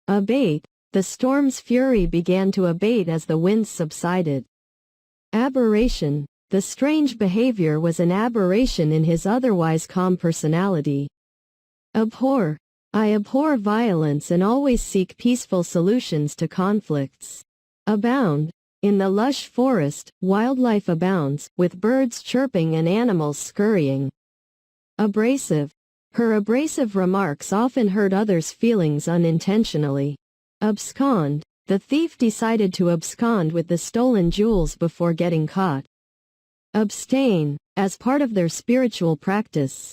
Abate. The storm's fury began to abate as the winds subsided. Aberration. The strange behavior was an aberration in his otherwise calm personality. Abhor. I abhor violence and always seek peaceful solutions to conflicts. Abound. In the lush forest, wildlife abounds, with birds chirping and animals scurrying. Abrasive. Her abrasive remarks often hurt others' feelings unintentionally. Abscond. The thief decided to abscond with the stolen jewels before getting caught. Abstain. As part of their spiritual practice,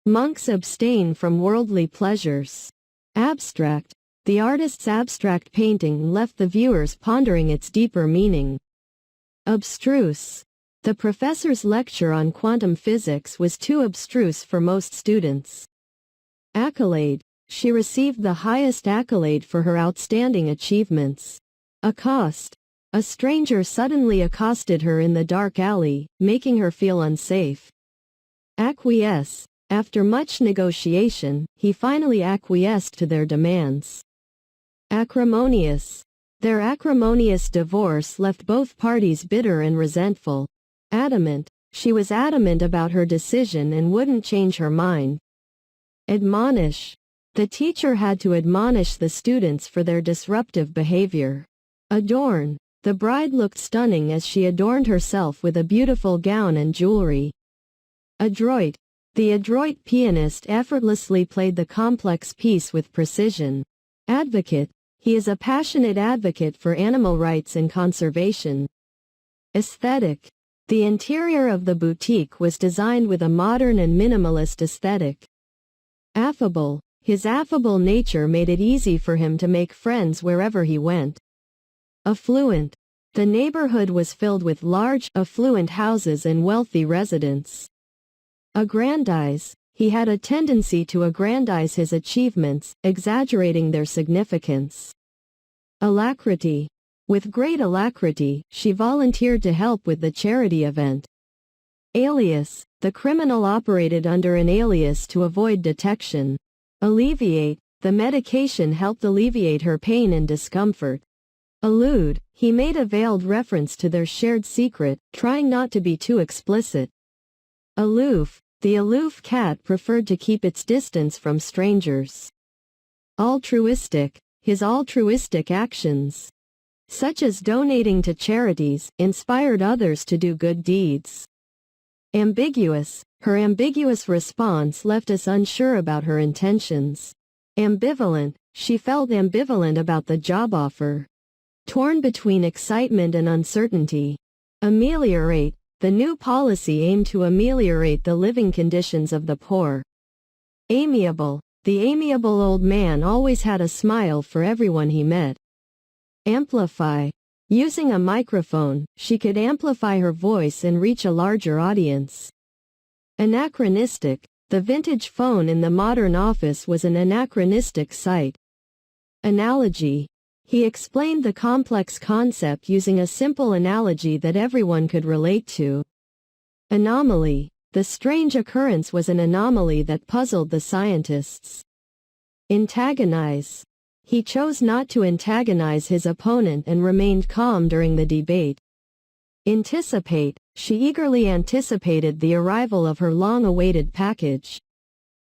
monks abstain from worldly pleasures. Abstract. The artist's abstract painting left the viewers pondering its deeper meaning. Abstruse. The professor's lecture on quantum physics was too abstruse for most students. Accolade. She received the highest accolade for her outstanding achievements. Accost. A stranger suddenly accosted her in the dark alley, making her feel unsafe. Acquiesce. After much negotiation, he finally acquiesced to their demands. Acrimonious. Their acrimonious divorce left both parties bitter and resentful. Adamant. She was adamant about her decision and wouldn't change her mind. Admonish. The teacher had to admonish the students for their disruptive behavior. Adorn. The bride looked stunning as she adorned herself with a beautiful gown and jewelry. Adroit. The adroit pianist effortlessly played the complex piece with precision. Advocate. He is a passionate advocate for animal rights and conservation. Aesthetic. The interior of the boutique was designed with a modern and minimalist aesthetic. Affable. His affable nature made it easy for him to make friends wherever he went. Affluent. The neighborhood was filled with large, affluent houses and wealthy residents. Aggrandize. He had a tendency to aggrandize his achievements, exaggerating their significance. Alacrity. With great alacrity, she volunteered to help with the charity event. Alias. The criminal operated under an alias to avoid detection. Alleviate. The medication helped alleviate her pain and discomfort. Allude. He made a veiled reference to their shared secret, trying not to be too explicit. Aloof. The aloof cat preferred to keep its distance from strangers. Altruistic. His altruistic actions, such as donating to charities, inspired others to do good deeds. Ambiguous. Her ambiguous response left us unsure about her intentions. Ambivalent. She felt ambivalent about the job offer. Torn between excitement and uncertainty. Ameliorate. The new policy aimed to ameliorate the living conditions of the poor. Amiable. The amiable old man always had a smile for everyone he met. Amplify. Using a microphone, she could amplify her voice and reach a larger audience. Anachronistic. The vintage phone in the modern office was an anachronistic sight. Analogy. He explained the complex concept using a simple analogy that everyone could relate to. Anomaly. The strange occurrence was an anomaly that puzzled the scientists. Antagonize. He chose not to antagonize his opponent and remained calm during the debate. Anticipate. She eagerly anticipated the arrival of her long-awaited package.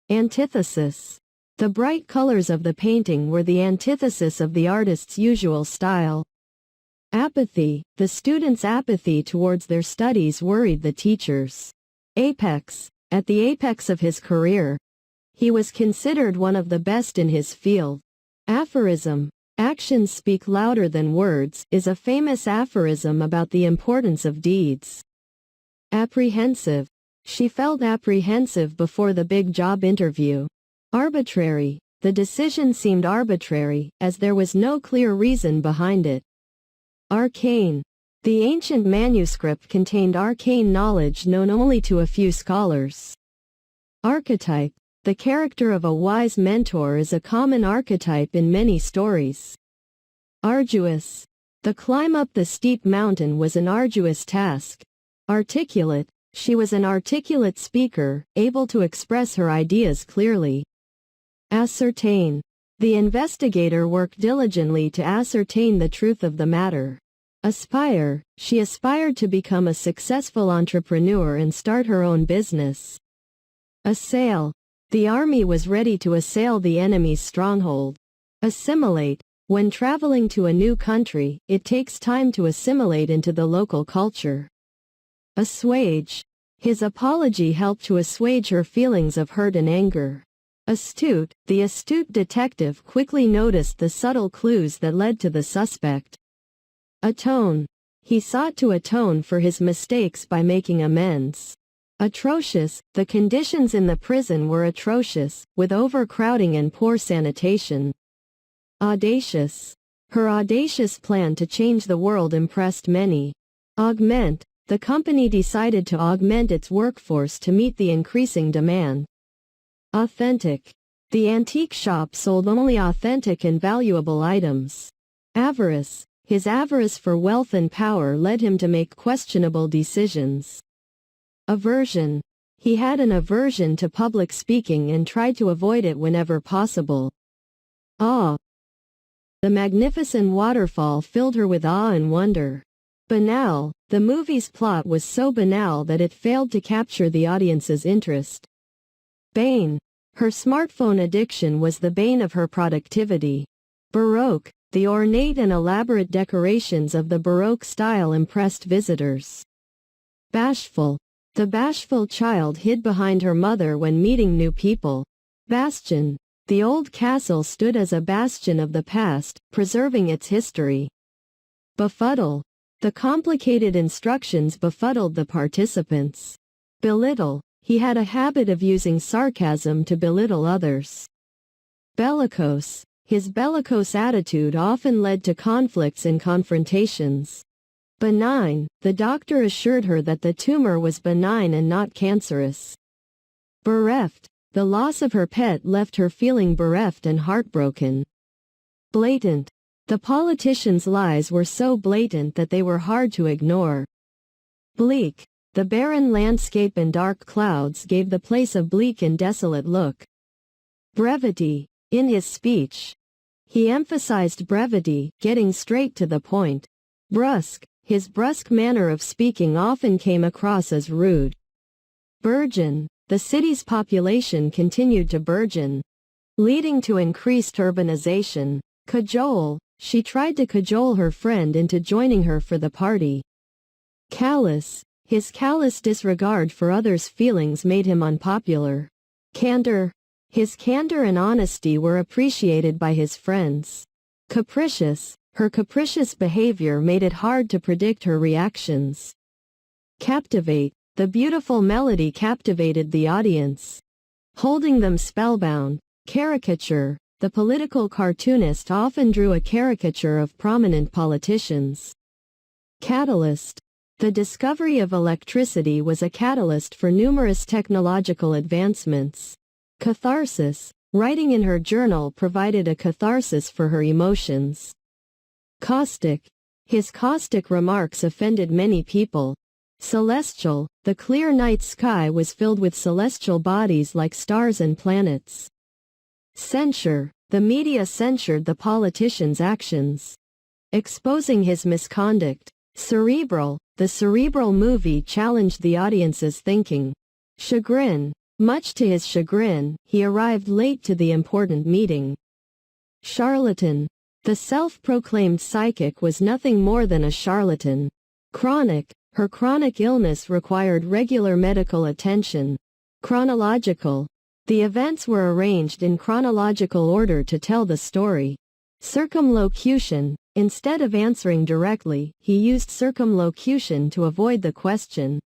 Antithesis. The bright colors of the painting were the antithesis of the artist's usual style. Apathy. The students' apathy towards their studies worried the teachers. Apex. At the apex of his career, he was considered one of the best in his field. Aphorism. Actions speak louder than words is a famous aphorism about the importance of deeds. Apprehensive. She felt apprehensive before the big job interview. Arbitrary. The decision seemed arbitrary, as there was no clear reason behind it. Arcane. The ancient manuscript contained arcane knowledge known only to a few scholars. Archetype. The character of a wise mentor is a common archetype in many stories. Arduous. The climb up the steep mountain was an arduous task. Articulate. She was an articulate speaker, able to express her ideas clearly. Ascertain. The investigator worked diligently to ascertain the truth of the matter. Aspire, she aspired to become a successful entrepreneur and start her own business. Assail, the army was ready to assail the enemy's stronghold. Assimilate, when traveling to a new country, it takes time to assimilate into the local culture. Assuage, his apology helped to assuage her feelings of hurt and anger. Astute, the astute detective quickly noticed the subtle clues that led to the suspect. Atone, he sought to atone for his mistakes by making amends. Atrocious, the conditions in the prison were atrocious, with overcrowding and poor sanitation. Audacious, her audacious plan to change the world impressed many. Augment, the company decided to augment its workforce to meet the increasing demand. Authentic, the antique shop sold only authentic and valuable items. Avarice, his avarice for wealth and power led him to make questionable decisions. Aversion, he had an aversion to public speaking and tried to avoid it whenever possible. Awe, the magnificent waterfall filled her with awe and wonder. Banal, the movie's plot was so banal that it failed to capture the audience's interest. Bane, her smartphone addiction was the bane of her productivity. Baroque, the ornate and elaborate decorations of the Baroque style impressed visitors. Bashful, the bashful child hid behind her mother when meeting new people. Bastion, the old castle stood as a bastion of the past, preserving its history. Befuddle, the complicated instructions befuddled the participants. Belittle, he had a habit of using sarcasm to belittle others. Bellicose, his bellicose attitude often led to conflicts and confrontations. Benign, the doctor assured her that the tumor was benign and not cancerous. Bereft, the loss of her pet left her feeling bereft and heartbroken. Blatant, the politicians' lies were so blatant that they were hard to ignore. Bleak, the barren landscape and dark clouds gave the place a bleak and desolate look. Brevity, in his speech. He emphasized brevity, getting straight to the point. Brusque, his brusque manner of speaking often came across as rude. Burgeon, the city's population continued to burgeon, leading to increased urbanization. Cajole, she tried to cajole her friend into joining her for the party. Callous, his callous disregard for others' feelings made him unpopular. Candor, his candor and honesty were appreciated by his friends. Capricious, her capricious behavior made it hard to predict her reactions. Captivate, the beautiful melody captivated the audience, holding them spellbound. Caricature, the political cartoonist often drew a caricature of prominent politicians. Catalyst, the discovery of electricity was a catalyst for numerous technological advancements. Catharsis, writing in her journal provided a catharsis for her emotions. Caustic, his caustic remarks offended many people. Celestial, the clear night sky was filled with celestial bodies like stars and planets. Censure, the media censured the politician's actions, exposing his misconduct. Cerebral, the cerebral movie challenged the audience's thinking. Chagrin, much to his chagrin, he arrived late to the important meeting. Charlatan, the self-proclaimed psychic was nothing more than a charlatan. Chronic, her chronic illness required regular medical attention. Chronological, the events were arranged in chronological order to tell the story. Circumlocution, instead of answering directly, he used circumlocution to avoid the question.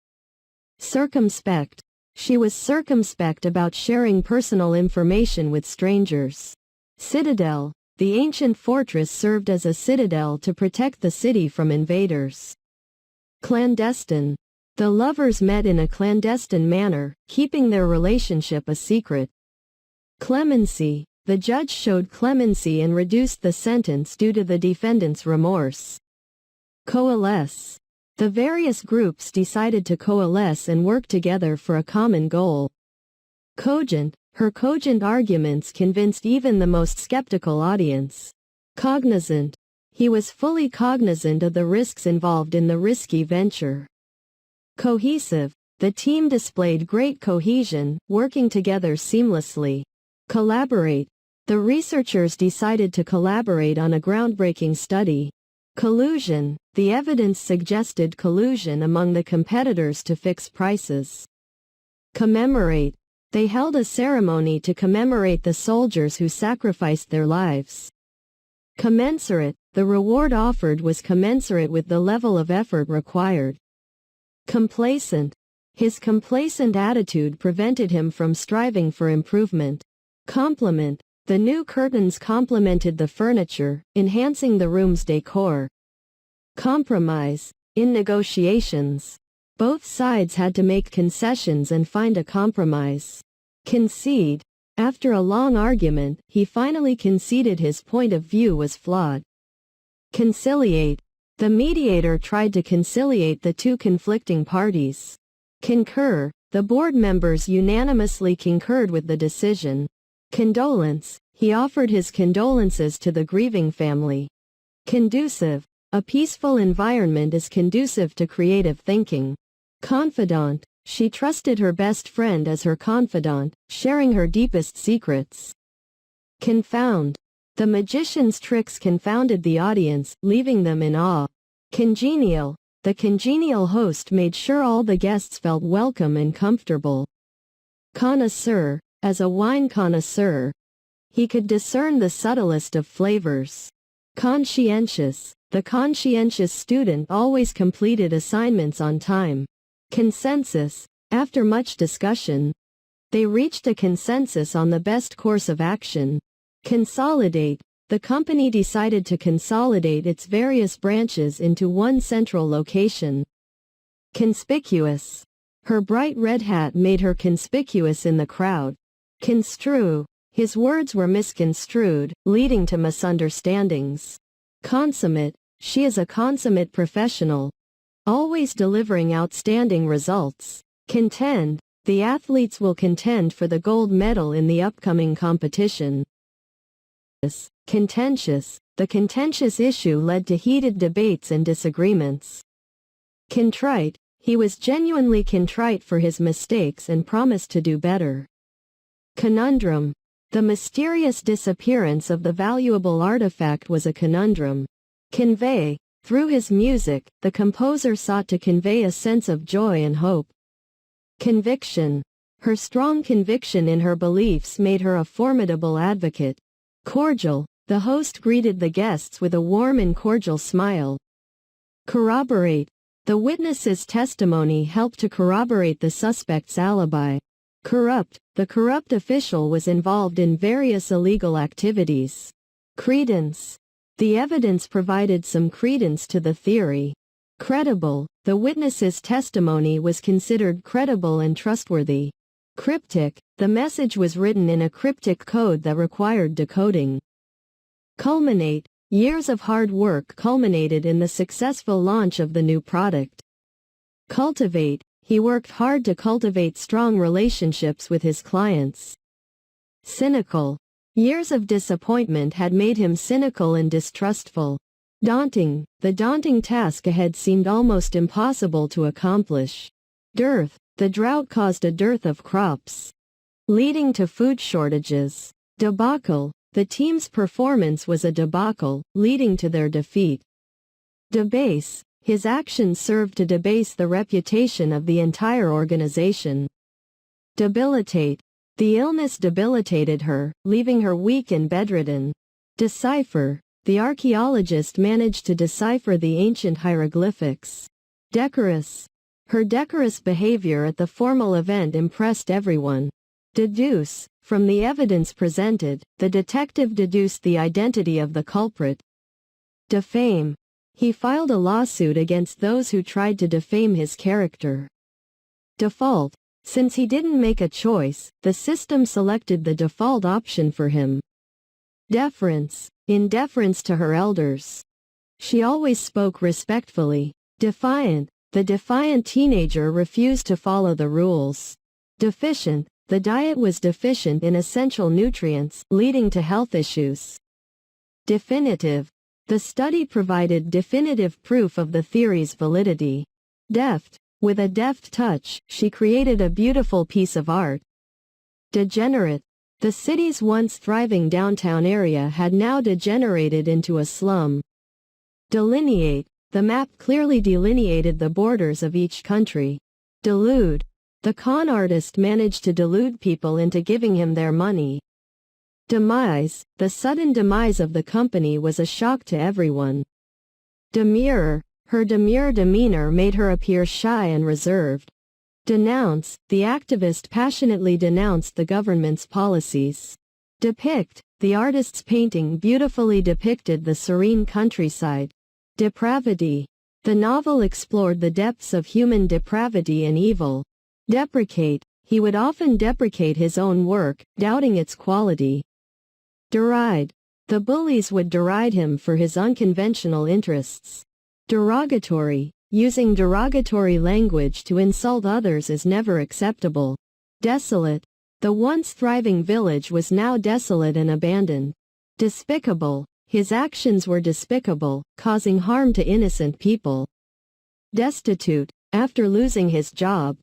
Circumspect, she was circumspect about sharing personal information with strangers. Citadel, the ancient fortress served as a citadel to protect the city from invaders. Clandestine, the lovers met in a clandestine manner, keeping their relationship a secret. Clemency, the judge showed clemency and reduced the sentence due to the defendant's remorse. Coalesce, the various groups decided to coalesce and work together for a common goal. Cogent, Her cogent arguments convinced even the most skeptical audience. Cognizant. He was fully cognizant of the risks involved in the risky venture. Cohesive. The team displayed great cohesion, working together seamlessly. Collaborate. The researchers decided to collaborate on a groundbreaking study. Collusion. The evidence suggested collusion among the competitors to fix prices. Commemorate. They held a ceremony to commemorate the soldiers who sacrificed their lives. Commensurate. The reward offered was commensurate with the level of effort required. Complacent. His complacent attitude prevented him from striving for improvement. Complement. The new curtains complemented the furniture, enhancing the room's decor. Compromise. In negotiations, both sides had to make concessions and find a compromise. Concede. After a long argument, he finally conceded his point of view was flawed. Conciliate. The mediator tried to conciliate the two conflicting parties. Concur. The board members unanimously concurred with the decision. Condolence. He offered his condolences to the grieving family. Conducive. A peaceful environment is conducive to creative thinking. Confidant. She trusted her best friend as her confidant, sharing her deepest secrets. Confound. The magician's tricks confounded the audience, leaving them in awe. Congenial. The congenial host made sure all the guests felt welcome and comfortable. Connoisseur. As a wine connoisseur, he could discern the subtlest of flavors. Conscientious. The conscientious student always completed assignments on time. Consensus. After much discussion, they reached a consensus on the best course of action. Consolidate. The company decided to consolidate its various branches into one central location. Conspicuous. Her bright red hat made her conspicuous in the crowd. Construe. His words were misconstrued, leading to misunderstandings. Consummate. She is a consummate professional, always delivering outstanding results. Contend. The athletes will contend for the gold medal in the upcoming competition. Contentious. The contentious issue led to heated debates and disagreements. Contrite. He was genuinely contrite for his mistakes and promised to do better. Conundrum. The mysterious disappearance of the valuable artifact was a conundrum. Convey. Through his music, the composer sought to convey a sense of joy and hope. Conviction. Her strong conviction in her beliefs made her a formidable advocate. Cordial. The host greeted the guests with a warm and cordial smile. Corroborate. The witness's testimony helped to corroborate the suspect's alibi. Corrupt. The corrupt official was involved in various illegal activities. Credence. The evidence provided some credence to the theory. Credible. The witness's testimony was considered credible and trustworthy. Cryptic. The message was written in a cryptic code that required decoding. Culminate. Years of hard work culminated in the successful launch of the new product. Cultivate. He worked hard to cultivate strong relationships with his clients. Cynical. Years of disappointment had made him cynical and distrustful. Daunting. The daunting task ahead seemed almost impossible to accomplish. Dearth. The drought caused a dearth of crops, leading to food shortages. Debacle. The team's performance was a debacle, leading to their defeat. Debase. His actions served to debase the reputation of the entire organization. Debilitate. The illness debilitated her, leaving her weak and bedridden. Decipher. The archaeologist managed to decipher the ancient hieroglyphics. Decorous. Her decorous behavior at the formal event impressed everyone. Deduce. From the evidence presented, the detective deduced the identity of the culprit. Defame. He filed a lawsuit against those who tried to defame his character. Default. Since he didn't make a choice, the system selected the default option for him. Deference. In deference to her elders, she always spoke respectfully. Defiant. The defiant teenager refused to follow the rules. Deficient. the diet was deficient in essential nutrients, leading to health issues. Definitive. The study provided definitive proof of the theory's validity. Deft. With a deft touch, she created a beautiful piece of art. Degenerate. The city's once thriving downtown area had now degenerated into a slum. Delineate. The map clearly delineated the borders of each country. Delude. The con artist managed to delude people into giving him their money. Demise. The sudden demise of the company was a shock to everyone. Demurrer. Her demure demeanor made her appear shy and reserved. Denounce. The activist passionately denounced the government's policies. Depict. The artist's painting beautifully depicted the serene countryside. Depravity. The novel explored the depths of human depravity and evil. Deprecate. He would often deprecate his own work, doubting its quality. Deride. The bullies would deride him for his unconventional interests. Derogatory. Using derogatory language to insult others is never acceptable. Desolate. The once thriving village was now desolate and abandoned. Despicable. His actions were despicable, causing harm to innocent people. Destitute. After losing his job,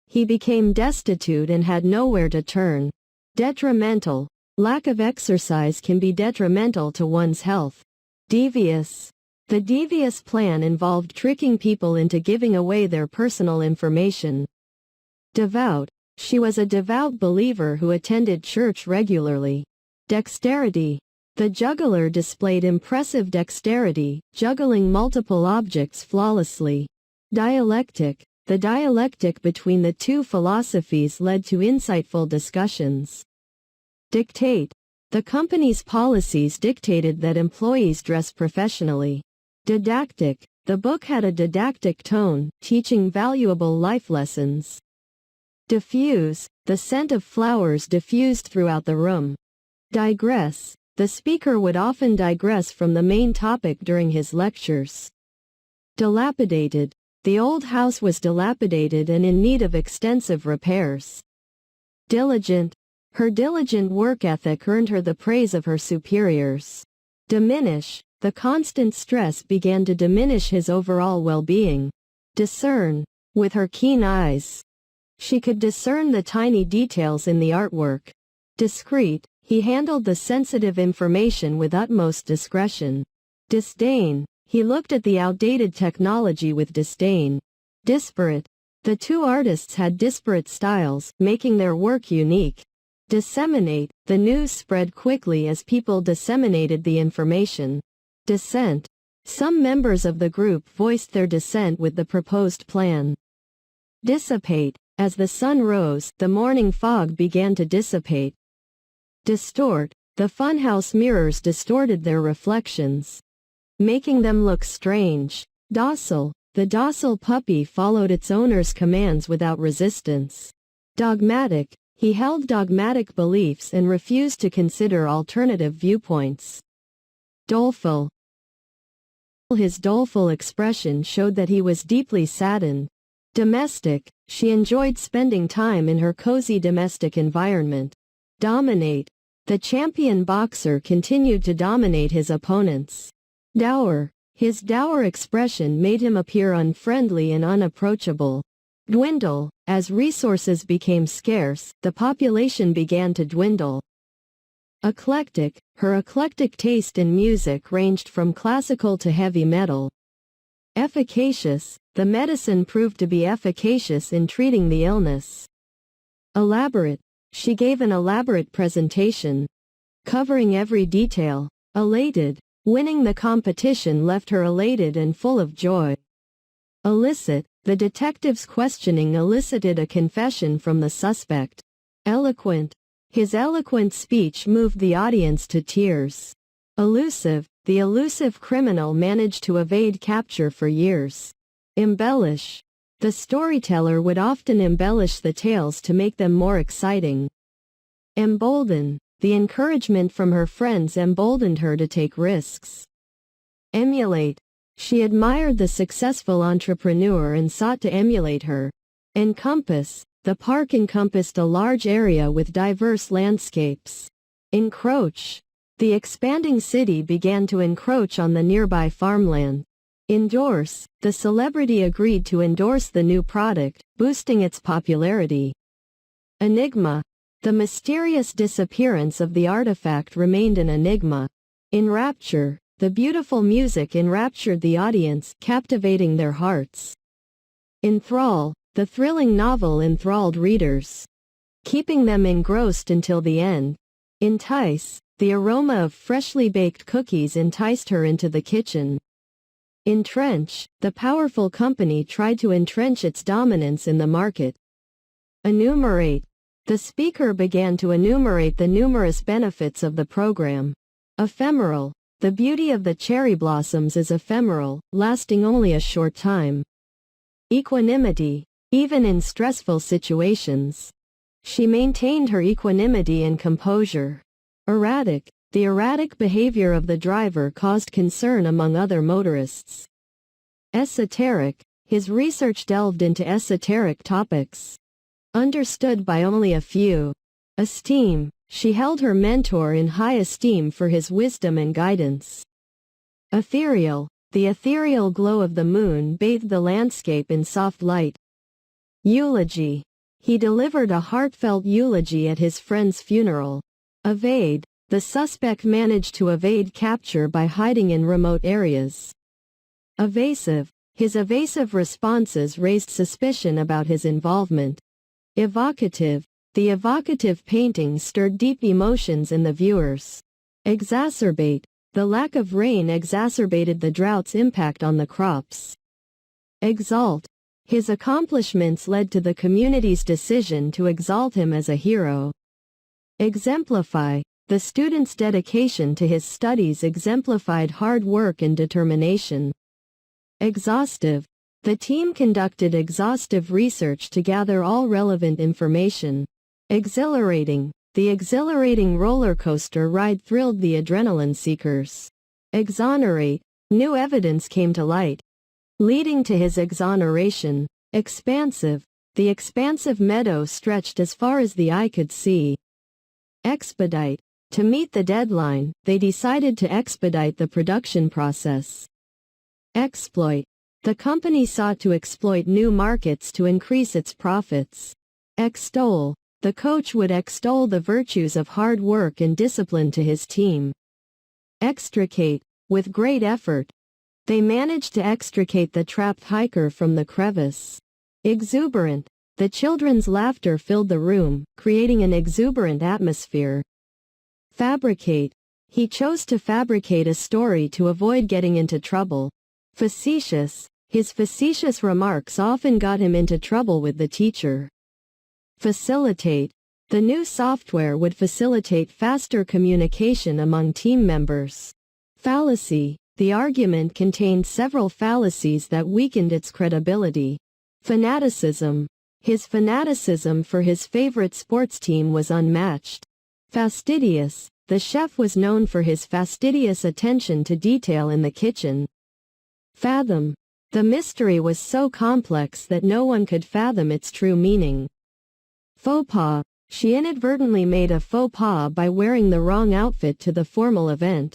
he became destitute and had nowhere to turn. Detrimental. Lack of exercise can be detrimental to one's health. Devious. The devious plan involved tricking people into giving away their personal information. Devout. She was a devout believer who attended church regularly. Dexterity. The juggler displayed impressive dexterity, juggling multiple objects flawlessly. Dialectic. The dialectic between the two philosophies led to insightful discussions. Dictate. The company's policies dictated that employees dress professionally. Didactic. The book had a didactic tone, teaching valuable life lessons. Diffuse. The scent of flowers diffused throughout the room. Digress. The speaker would often digress from the main topic during his lectures. Dilapidated. The old house was dilapidated and in need of extensive repairs. Diligent. Her diligent work ethic earned her the praise of her superiors. Diminish. The constant stress began to diminish his overall well-being. Discern. With her keen eyes, she could discern the tiny details in the artwork. Discreet. He handled the sensitive information with utmost discretion. Disdain. He looked at the outdated technology with disdain. Disparate. The two artists had disparate styles, making their work unique. Disseminate. The news spread quickly as people disseminated the information. Dissent. Some members of the group voiced their dissent with the proposed plan. Dissipate. As the sun rose, the morning fog began to dissipate. Distort. The funhouse mirrors distorted their reflections, making them look strange. Docile. The docile puppy followed its owner's commands without resistance. Dogmatic. He held dogmatic beliefs and refused to consider alternative viewpoints. Doleful. His doleful expression showed that he was deeply saddened. Domestic. She enjoyed spending time in her cozy domestic environment. Dominate. The champion boxer continued to dominate his opponents. Dour. His dour expression made him appear unfriendly and unapproachable. Dwindle. As resources became scarce, the population began to dwindle. Eclectic. Her eclectic taste in music ranged from classical to heavy metal. Efficacious. The medicine proved to be efficacious in treating the illness. Elaborate. She gave an elaborate presentation, covering every detail. Elated. Winning the competition left her elated and full of joy. Illicit. The detective's questioning elicited a confession from the suspect. Eloquent. His eloquent speech moved the audience to tears. Elusive. The elusive criminal managed to evade capture for years. Embellish. The storyteller would often embellish the tales to make them more exciting. Embolden. The encouragement from her friends emboldened her to take risks. Emulate. She admired the successful entrepreneur and sought to emulate her. Encompass. the park encompassed a large area with diverse landscapes. Encroach. The expanding city began to encroach on the nearby farmland. Endorse. The celebrity agreed to endorse the new product, boosting its popularity. Enigma. The mysterious disappearance of the artifact remained an enigma. Enrapture. The beautiful music enraptured the audience, captivating their hearts. Enthrall. The thrilling novel enthralled readers, keeping them engrossed until the end. Entice. The aroma of freshly baked cookies enticed her into the kitchen. Entrench. The powerful company tried to entrench its dominance in the market. Enumerate. The speaker began to enumerate the numerous benefits of the program. Ephemeral. The beauty of the cherry blossoms is ephemeral, lasting only a short time. Equanimity. Even in stressful situations, she maintained her equanimity and composure. Erratic. The erratic behavior of the driver caused concern among other motorists. Esoteric. His research delved into esoteric topics, understood by only a few. Esteem. She held her mentor in high esteem for his wisdom and guidance. Ethereal. The ethereal glow of the moon bathed the landscape in soft light. Eulogy. He delivered a heartfelt eulogy at his friend's funeral. Evade. The suspect managed to evade capture by hiding in remote areas. Evasive. His evasive responses raised suspicion about his involvement. Evocative. The evocative painting stirred deep emotions in the viewers. Exacerbate. The lack of rain exacerbated the drought's impact on the crops. Exalt. His accomplishments led to the community's decision to exalt him as a hero. Exemplify. The student's dedication to his studies exemplified hard work and determination. Exhaustive. The team conducted exhaustive research to gather all relevant information. Exhilarating. The exhilarating roller coaster ride thrilled the adrenaline seekers. Exonerate. New evidence came to light, leading to his exoneration. Expansive. The expansive meadow stretched as far as the eye could see. Expedite. To meet the deadline, they decided to expedite the production process. Exploit. The company sought to exploit new markets to increase its profits. Extol. The coach would extol the virtues of hard work and discipline to his team. Extricate. With great effort, they managed to extricate the trapped hiker from the crevice. Exuberant. The children's laughter filled the room, creating an exuberant atmosphere. Fabricate. He chose to fabricate a story to avoid getting into trouble. Facetious. His facetious remarks often got him into trouble with the teacher. Facilitate. The new software would facilitate faster communication among team members. Fallacy. The argument contained several fallacies that weakened its credibility. Fanaticism. His fanaticism for his favorite sports team was unmatched. Fastidious. The chef was known for his fastidious attention to detail in the kitchen. Fathom. The mystery was so complex that no one could fathom its true meaning. Faux pas. She inadvertently made a faux pas by wearing the wrong outfit to the formal event.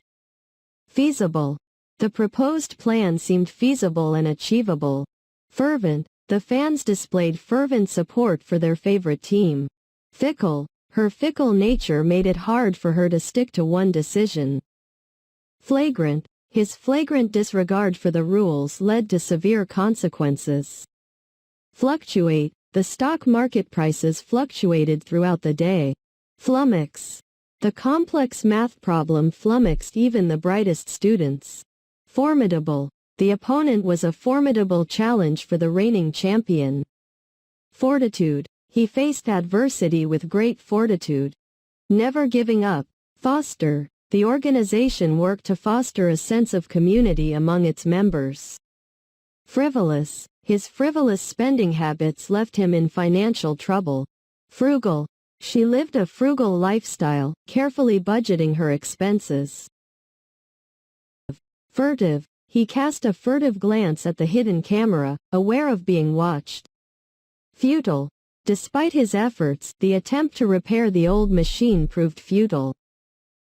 Feasible. The proposed plan seemed feasible and achievable. Fervent. The fans displayed fervent support for their favorite team. Fickle. Her fickle nature made it hard for her to stick to one decision. Flagrant. His flagrant disregard for the rules led to severe consequences. Fluctuate. The stock market prices fluctuated throughout the day. Flummox. The complex math problem flummoxed even the brightest students. Formidable. The opponent was a formidable challenge for the reigning champion. Fortitude. He faced adversity with great fortitude. Never giving up. Foster. The organization worked to foster a sense of community among its members. Frivolous. His frivolous spending habits left him in financial trouble. Frugal. She lived a frugal lifestyle, carefully budgeting her expenses. Furtive. He cast a furtive glance at the hidden camera, aware of being watched. Futile. Despite his efforts, the attempt to repair the old machine proved futile.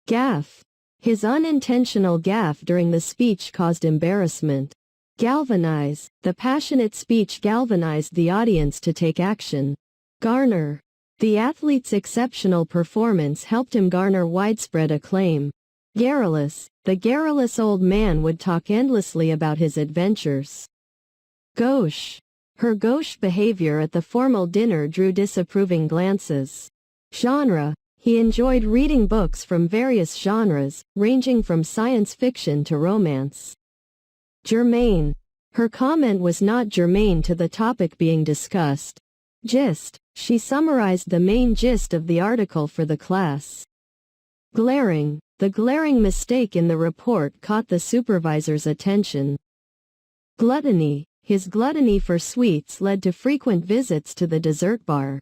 Gaffe. His unintentional gaffe during the speech caused embarrassment. Galvanize. The passionate speech galvanized the audience to take action. Garner. The athlete's exceptional performance helped him garner widespread acclaim. Garrulous. The garrulous old man would talk endlessly about his adventures. Gauche. Her gauche behavior at the formal dinner drew disapproving glances. Genre. He enjoyed reading books from various genres, ranging from science fiction to romance. Germane. Her comment was not germane to the topic being discussed. Gist. She summarized the main gist of the article for the class. Glaring. The glaring mistake in the report caught the supervisor's attention. Gluttony. His gluttony for sweets led to frequent visits to the dessert bar.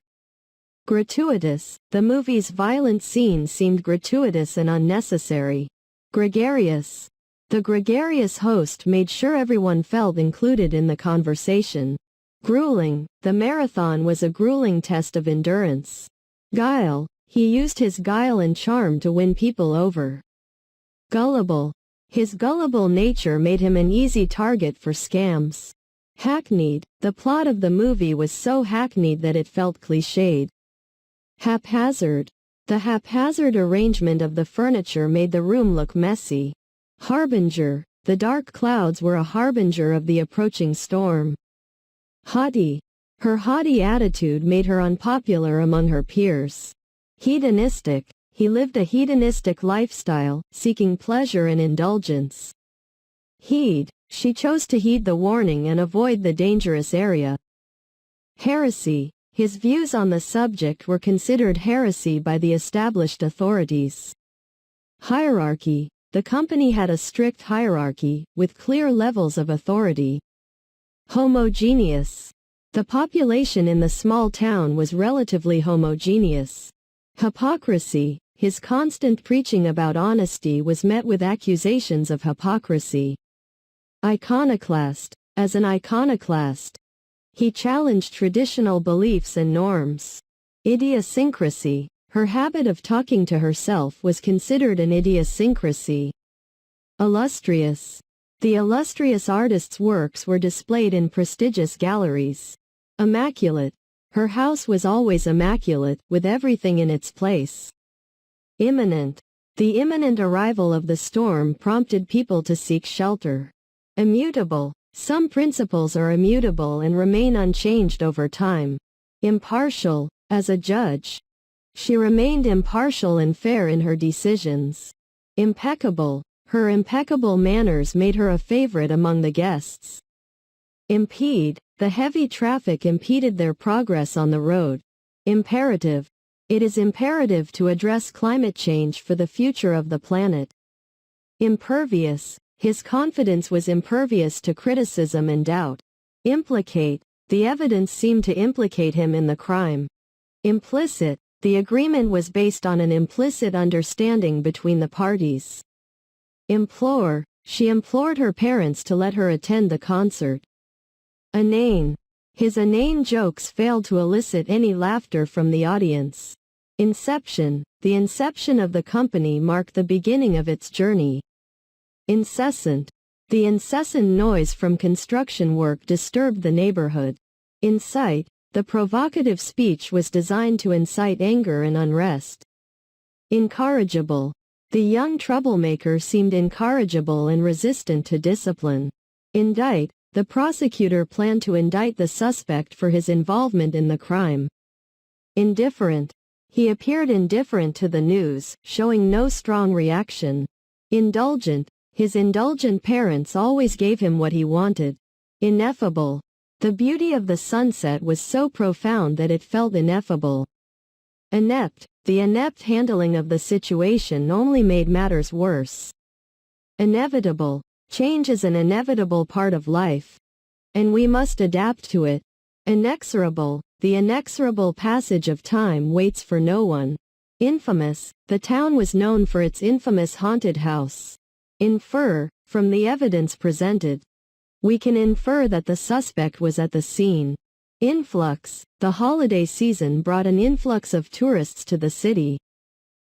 Gratuitous. The movie's violent scenes seemed gratuitous and unnecessary. Gregarious. The gregarious host made sure everyone felt included in the conversation. Grueling. The marathon was a grueling test of endurance. Guile. He used his guile and charm to win people over. Gullible. His gullible nature made him an easy target for scams. Hackneyed. The plot of the movie was so hackneyed that it felt cliched. Haphazard. The haphazard arrangement of the furniture made the room look messy. Harbinger. The dark clouds were a harbinger of the approaching storm. Haughty. Her haughty attitude made her unpopular among her peers. Hedonistic. He lived a hedonistic lifestyle, seeking pleasure and indulgence. Heed. She chose to heed the warning and avoid the dangerous area. Heresy. His views on the subject were considered heresy by the established authorities. Hierarchy. The company had a strict hierarchy, with clear levels of authority. Homogeneous. The population in the small town was relatively homogeneous. Hypocrisy. His constant preaching about honesty was met with accusations of hypocrisy. Iconoclast. As an iconoclast, he challenged traditional beliefs and norms. Idiosyncrasy. Her habit of talking to herself was considered an idiosyncrasy. Illustrious. The illustrious artist's works were displayed in prestigious galleries. Immaculate. Her house was always immaculate, with everything in its place. Imminent. The imminent arrival of the storm prompted people to seek shelter. Immutable. Some principles are immutable and remain unchanged over time. Impartial. As a judge, she remained impartial and fair in her decisions. Impeccable. Her impeccable manners made her a favorite among the guests. Impede. The heavy traffic impeded their progress on the road. Imperative. It is imperative to address climate change for the future of the planet. Impervious. His confidence was impervious to criticism and doubt. Implicate. The evidence seemed to implicate him in the crime. Implicit. The agreement was based on an implicit understanding between the parties. Implore. She implored her parents to let her attend the concert. Inane. His inane jokes failed to elicit any laughter from the audience. Inception. The inception of the company marked the beginning of its journey. Incessant. The incessant noise from construction work disturbed the neighborhood. Incite. The provocative speech was designed to incite anger and unrest. Incorrigible. The young troublemaker seemed incorrigible and resistant to discipline. Indict. The prosecutor planned to indict the suspect for his involvement in the crime. Indifferent. He appeared indifferent to the news, showing no strong reaction. Indulgent. His indulgent parents always gave him what he wanted. Ineffable. The beauty of the sunset was so profound that it felt ineffable. Inept. The inept handling of the situation only made matters worse. Inevitable. Change is an inevitable part of life, and we must adapt to it. Inexorable. The inexorable passage of time waits for no one. Infamous. The town was known for its infamous haunted house. Infer. From the evidence presented, we can infer that the suspect was at the scene. Influx. The holiday season brought an influx of tourists to the city.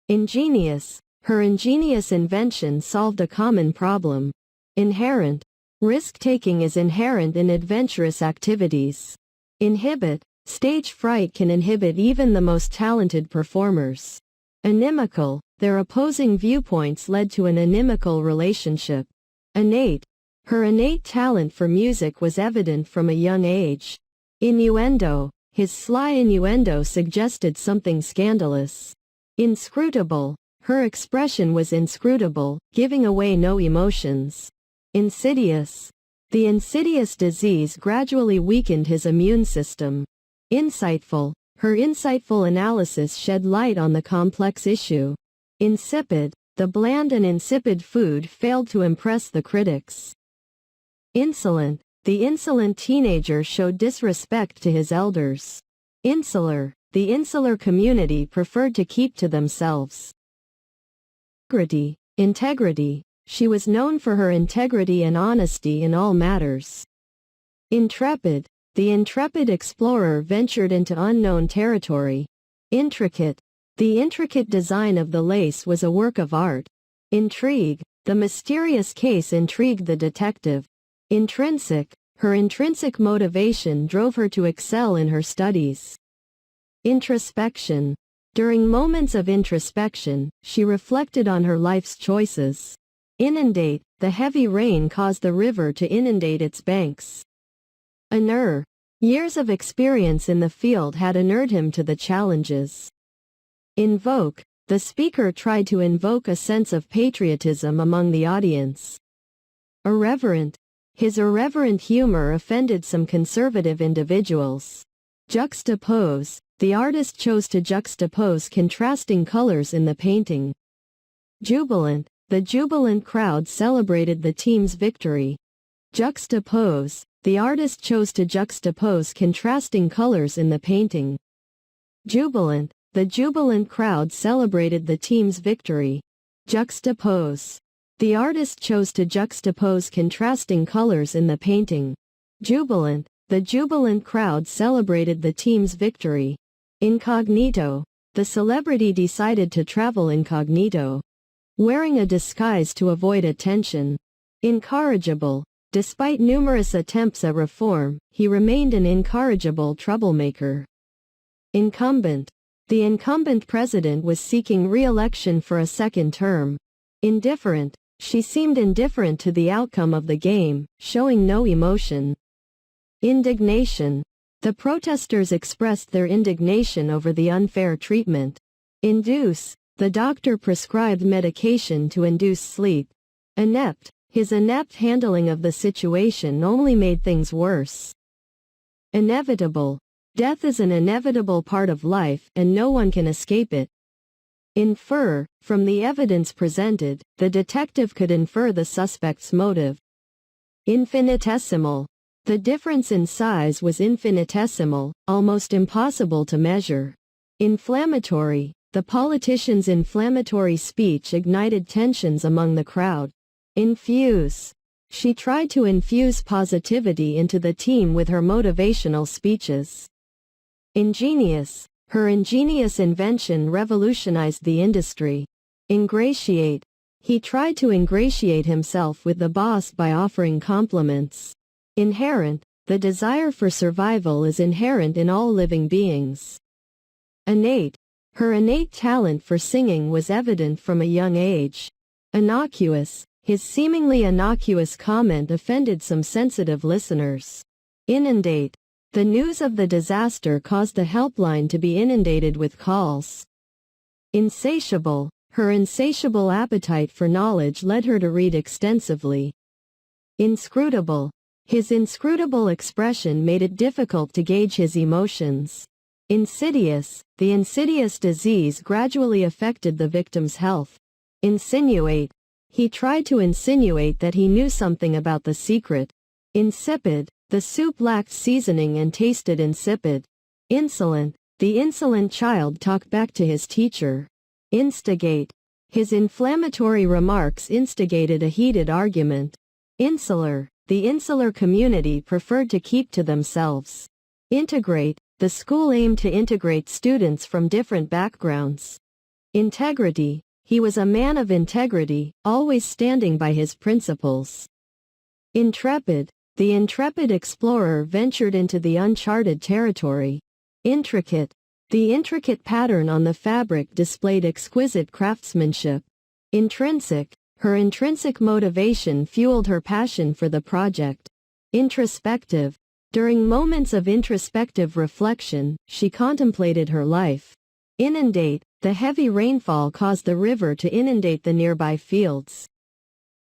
Ingenious. Her ingenious invention solved a common problem. Inherent. Risk-taking is inherent in adventurous activities. Inhibit. Stage fright can inhibit even the most talented performers. Inimical. Their opposing viewpoints led to an inimical relationship. Innate. Her innate talent for music was evident from a young age. Innuendo. His sly innuendo suggested something scandalous. Inscrutable. Her expression was inscrutable, giving away no emotions. Insidious. The insidious disease gradually weakened his immune system. Insightful. Her insightful analysis shed light on the complex issue. Insipid. The bland and insipid food failed to impress the critics. Insolent. The insolent teenager showed disrespect to his elders. Insular. The insular community preferred to keep to themselves. Integrity. Integrity. She was known for her integrity and honesty in all matters. Intrepid. The intrepid explorer ventured into unknown territory. Intricate. The intricate design of the lace was a work of art. Intrigue. The mysterious case intrigued the detective. Intrinsic. Her intrinsic motivation drove her to excel in her studies. Introspection. During moments of introspection, she reflected on her life's choices. Inundate. The heavy rain caused the river to inundate its banks. Inure. Years of experience in the field had inured him to the challenges. Invoke. The speaker tried to invoke a sense of patriotism among the audience. Irreverent. His irreverent humor offended some conservative individuals. Juxtapose. The artist chose to juxtapose contrasting colors in the painting. Jubilant. The jubilant crowd celebrated the team's victory. Juxtapose. The artist chose to juxtapose contrasting colors in the painting. Jubilant. The jubilant crowd celebrated the team's victory. Juxtapose. The artist chose to juxtapose contrasting colors in the painting. Jubilant. The jubilant crowd celebrated the team's victory. Incognito. The celebrity decided to travel incognito. Wearing a disguise to avoid attention. Incorrigible. Despite numerous attempts at reform, he remained an incorrigible troublemaker. Incumbent. The incumbent president was seeking re-election for a second term. Indifferent. She seemed indifferent to the outcome of the game, showing no emotion. Indignation. The protesters expressed their indignation over the unfair treatment. Induce. The doctor prescribed medication to induce sleep. Inept. His inept handling of the situation only made things worse. Inevitable. Death is an inevitable part of life and no one can escape it. Infer. From the evidence presented, the detective could infer the suspect's motive. Infinitesimal. The difference in size was infinitesimal, almost impossible to measure. Inflammatory. The politician's inflammatory speech ignited tensions among the crowd. Infuse. She tried to infuse positivity into the team with her motivational speeches. Ingenious. Her ingenious invention revolutionized the industry. Ingratiate. He tried to ingratiate himself with the boss by offering compliments. Inherent. The desire for survival is inherent in all living beings. Innate. Her innate talent for singing was evident from a young age. Innocuous. His seemingly innocuous comment offended some sensitive listeners. Inundate. The news of the disaster caused the helpline to be inundated with calls. Insatiable. Her insatiable appetite for knowledge led her to read extensively. Inscrutable. His inscrutable expression made it difficult to gauge his emotions. Insidious. The insidious disease gradually affected the victim's health. Insinuate. He tried to insinuate that he knew something about the secret. Insipid. The soup lacked seasoning and tasted insipid. Insolent. The insolent child talked back to his teacher. Instigate. His inflammatory remarks instigated a heated argument. Insular. The insular community preferred to keep to themselves. Integrate, the school aimed to integrate students from different backgrounds. Integrity, he was a man of integrity, always standing by his principles. Intrepid, the intrepid explorer ventured into the uncharted territory. Intricate, the intricate pattern on the fabric displayed exquisite craftsmanship. Intrinsic, her intrinsic motivation fueled her passion for the project. Introspective, during moments of introspective reflection, she contemplated her life. Inundate, the heavy rainfall caused the river to inundate the nearby fields.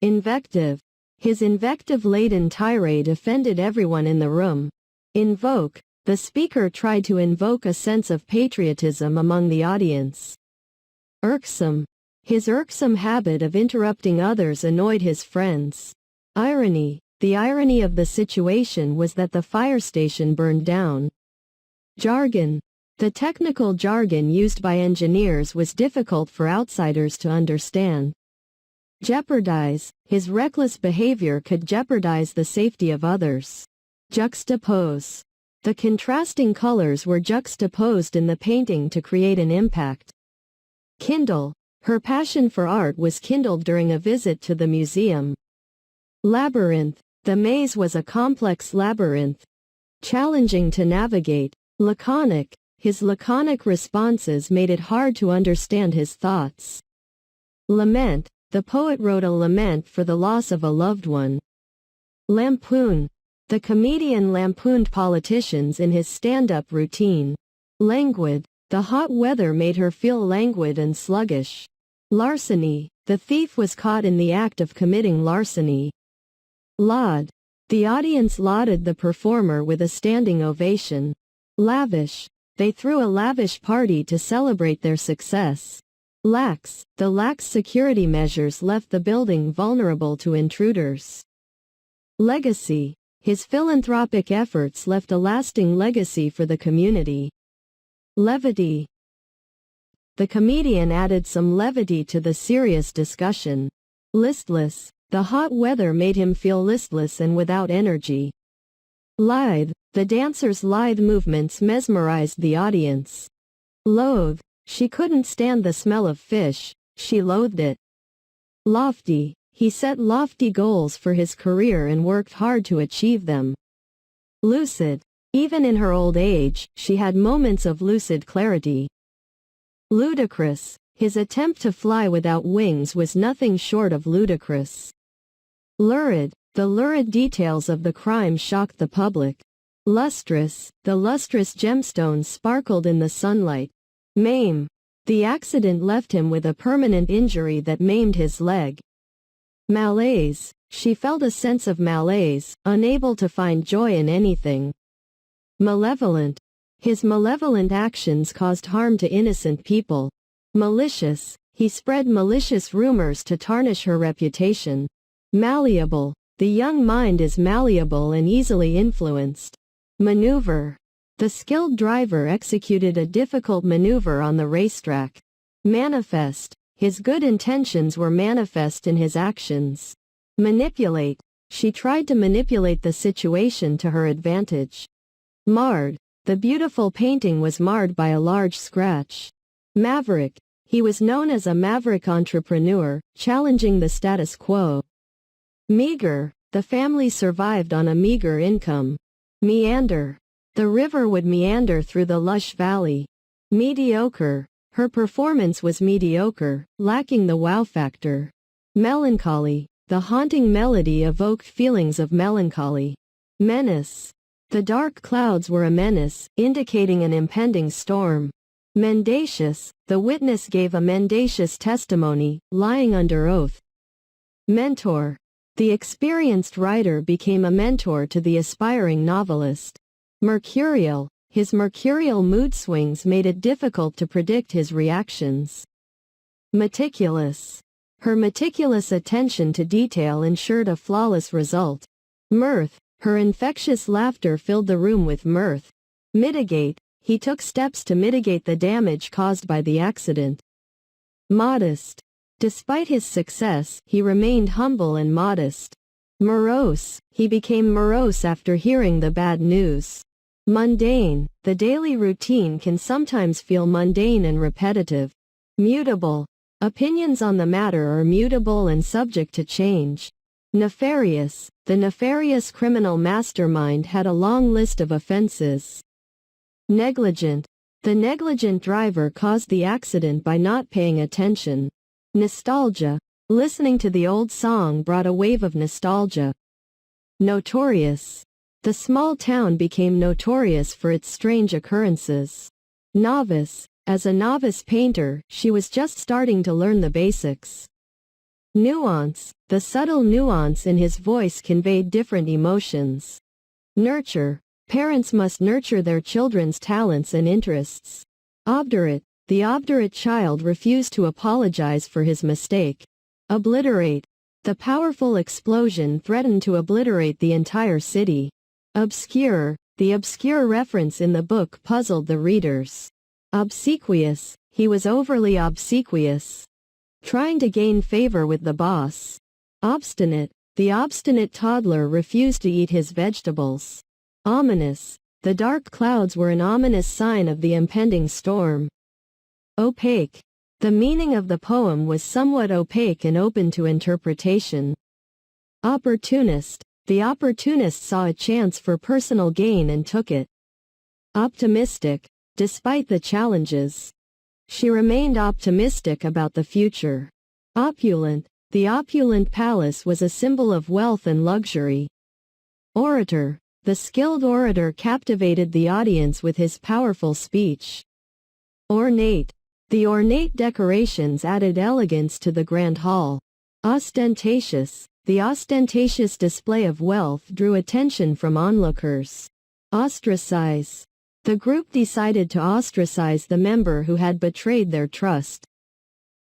Invective, his invective-laden tirade offended everyone in the room. Invoke, the speaker tried to invoke a sense of patriotism among the audience. Irksome, his irksome habit of interrupting others annoyed his friends. Irony, the irony of the situation was that the fire station burned down. Jargon, the technical jargon used by engineers was difficult for outsiders to understand. Jeopardize, his reckless behavior could jeopardize the safety of others. Juxtapose, the contrasting colors were juxtaposed in the painting to create an impact. Kindle, her passion for art was kindled during a visit to the museum. Labyrinth, the maze was a complex labyrinth, challenging to navigate. Laconic, his laconic responses made it hard to understand his thoughts. Lament, the poet wrote a lament for the loss of a loved one. Lampoon, the comedian lampooned politicians in his stand-up routine. Languid, the hot weather made her feel languid and sluggish. Larceny, the thief was caught in the act of committing larceny. Laud, the audience lauded the performer with a standing ovation. Lavish, they threw a lavish party to celebrate their success. Lax, the lax security measures left the building vulnerable to intruders. Legacy, his philanthropic efforts left a lasting legacy for the community. Levity, the comedian added some levity to the serious discussion. Listless, the hot weather made him feel listless and without energy. Lithe, the dancer's lithe movements mesmerized the audience. Loathe, she couldn't stand the smell of fish, she loathed it. Lofty, he set lofty goals for his career and worked hard to achieve them. Lucid, even in her old age, she had moments of lucid clarity. Ludicrous, his attempt to fly without wings was nothing short of ludicrous. Lurid, the lurid details of the crime shocked the public. Lustrous, the lustrous gemstones sparkled in the sunlight. Maim, the accident left him with a permanent injury that maimed his leg. Malaise, she felt a sense of malaise, unable to find joy in anything. Malevolent, his malevolent actions caused harm to innocent people. Malicious, he spread malicious rumors to tarnish her reputation. Malleable, the young mind is malleable and easily influenced. Maneuver, the skilled driver executed a difficult maneuver on the racetrack. Manifest, his good intentions were manifest in his actions. Manipulate, she tried to manipulate the situation to her advantage. Marred, the beautiful painting was marred by a large scratch. Maverick, he was known as a maverick entrepreneur, challenging the status quo. Meager, the family survived on a meager income. Meander, the river would meander through the lush valley. Mediocre, her performance was mediocre, lacking the wow factor. Melancholy, the haunting melody evoked feelings of melancholy. Menace, the dark clouds were a menace, indicating an impending storm. Mendacious, the witness gave a mendacious testimony, lying under oath. Mentor, the experienced writer became a mentor to the aspiring novelist. Mercurial, his mercurial mood swings made it difficult to predict his reactions. Meticulous, her meticulous attention to detail ensured a flawless result. Mirth, her infectious laughter filled the room with mirth. Mitigate, he took steps to mitigate the damage caused by the accident. Modest, despite his success, he remained humble and modest. Morose, he became morose after hearing the bad news. Mundane. The daily routine can sometimes feel mundane and repetitive. Mutable. Opinions on the matter are mutable and subject to change. Nefarious. The nefarious criminal mastermind had a long list of offenses. Negligent. The negligent driver caused the accident by not paying attention. Nostalgia. Listening to the old song brought a wave of nostalgia. Notorious. The small town became notorious for its strange occurrences. Novice. As a novice painter, she was just starting to learn the basics. Nuance. The subtle nuance in his voice conveyed different emotions. Nurture. Parents must nurture their children's talents and interests. Obdurate. The obdurate child refused to apologize for his mistake. Obliterate. The powerful explosion threatened to obliterate the entire city. Obscure. The obscure reference in the book puzzled the readers. Obsequious. He was overly obsequious. Trying to gain favor with the boss. Obstinate. The obstinate toddler refused to eat his vegetables. Ominous. The dark clouds were an ominous sign of the impending storm. Opaque. The meaning of the poem was somewhat opaque and open to interpretation. Opportunist. The opportunist saw a chance for personal gain and took it. Optimistic. Despite the challenges, she remained optimistic about the future. Opulent. The opulent palace was a symbol of wealth and luxury. Orator. The skilled orator captivated the audience with his powerful speech. Ornate. The ornate decorations added elegance to the grand hall. Ostentatious. The ostentatious display of wealth drew attention from onlookers. Ostracize. The group decided to ostracize the member who had betrayed their trust.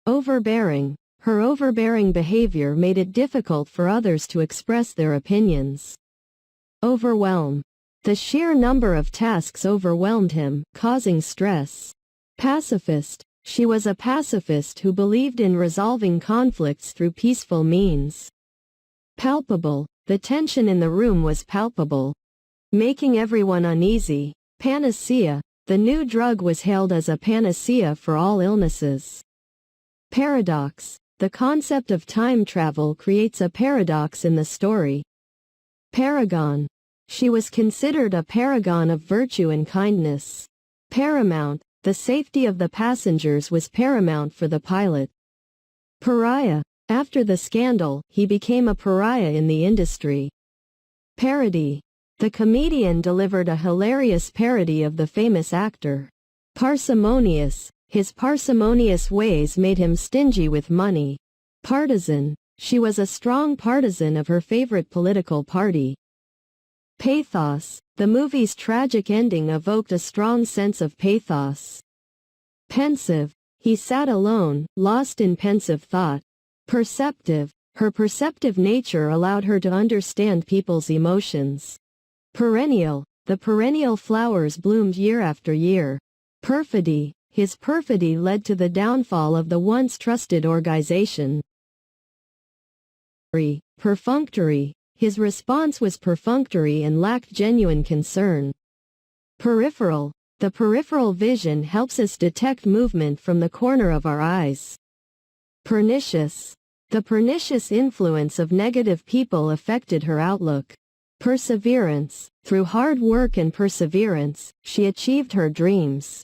Overbearing. Her overbearing behavior made it difficult for others to express their opinions. Overwhelm. The sheer number of tasks overwhelmed him, causing stress. Pacifist. She was a pacifist who believed in resolving conflicts through peaceful means. Palpable. The tension in the room was palpable, making everyone uneasy. Panacea. The new drug was hailed as a panacea for all illnesses. Paradox. The concept of time travel creates a paradox in the story. Paragon. She was considered a paragon of virtue and kindness. Paramount. The safety of the passengers was paramount for the pilot. Pariah. After the scandal, he became a pariah in the industry. Parody. The comedian delivered a hilarious parody of the famous actor. Parsimonious. His parsimonious ways made him stingy with money. Partisan. She was a strong partisan of her favorite political party. Pathos. The movie's tragic ending evoked a strong sense of pathos. Pensive. He sat alone, lost in pensive thought. Perceptive. Her perceptive nature allowed her to understand people's emotions. Perennial. The perennial flowers bloomed year after year. Perfidy. His perfidy led to the downfall of the once trusted organization. Perfunctory. His response was perfunctory and lacked genuine concern. Peripheral. The peripheral vision helps us detect movement from the corner of our eyes. Pernicious. The pernicious influence of negative people affected her outlook. Perseverance. Through hard work and perseverance, she achieved her dreams.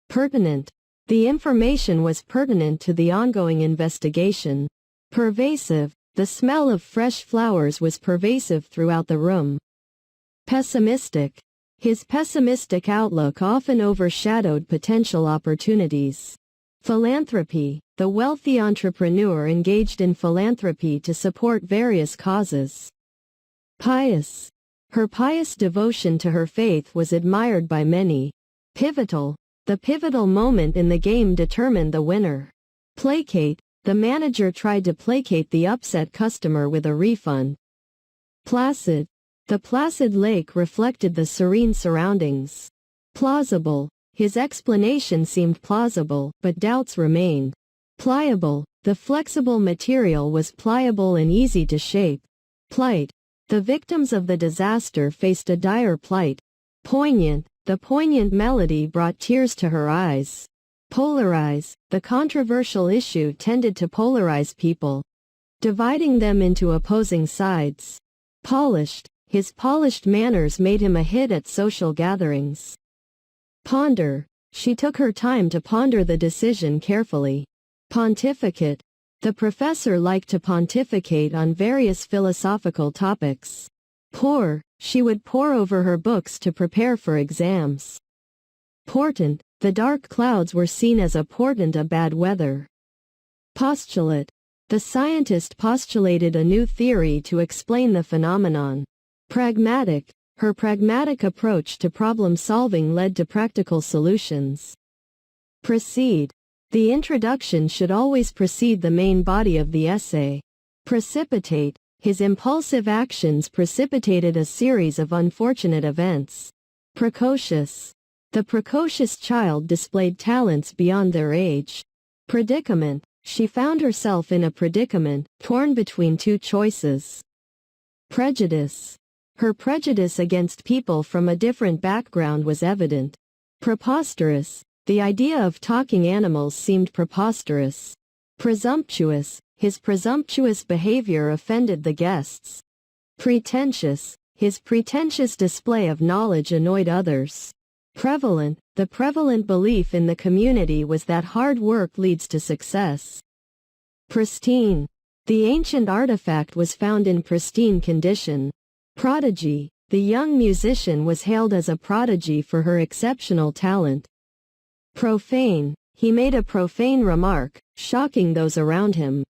Pertinent. The information was pertinent to the ongoing investigation. Pervasive. The smell of fresh flowers was pervasive throughout the room. Pessimistic. His pessimistic outlook often overshadowed potential opportunities. Philanthropy. The wealthy entrepreneur engaged in philanthropy to support various causes. Pious. Her pious devotion to her faith was admired by many. Pivotal. The pivotal moment in the game determined the winner. Placate. The manager tried to placate the upset customer with a refund. Placid. The placid lake reflected the serene surroundings. Plausible. His explanation seemed plausible, but doubts remained. Pliable. The flexible material was pliable and easy to shape. Plight. The victims of the disaster faced a dire plight. Poignant, the poignant melody brought tears to her eyes. Polarize, the controversial issue tended to polarize people, dividing them into opposing sides. Polished, his polished manners made him a hit at social gatherings. Ponder, she took her time to ponder the decision carefully. Pontificate, the professor liked to pontificate on various philosophical topics. Pour, she would pore over her books to prepare for exams. Portent, the dark clouds were seen as a portent of bad weather. Postulate, the scientist postulated a new theory to explain the phenomenon. Pragmatic, her pragmatic approach to problem-solving led to practical solutions. Precede, the introduction should always precede the main body of the essay. Precipitate, his impulsive actions precipitated a series of unfortunate events. Precocious, the precocious child displayed talents beyond their age. Predicament, she found herself in a predicament, torn between two choices. Prejudice, her prejudice against people from a different background was evident. Preposterous, the idea of talking animals seemed preposterous. Presumptuous, his presumptuous behavior offended the guests. Pretentious, his pretentious display of knowledge annoyed others. Prevalent, the prevalent belief in the community was that hard work leads to success. Pristine, the ancient artifact was found in pristine condition. Prodigy, the young musician was hailed as a prodigy for her exceptional talent. Profane, he made a profane remark, shocking those around him.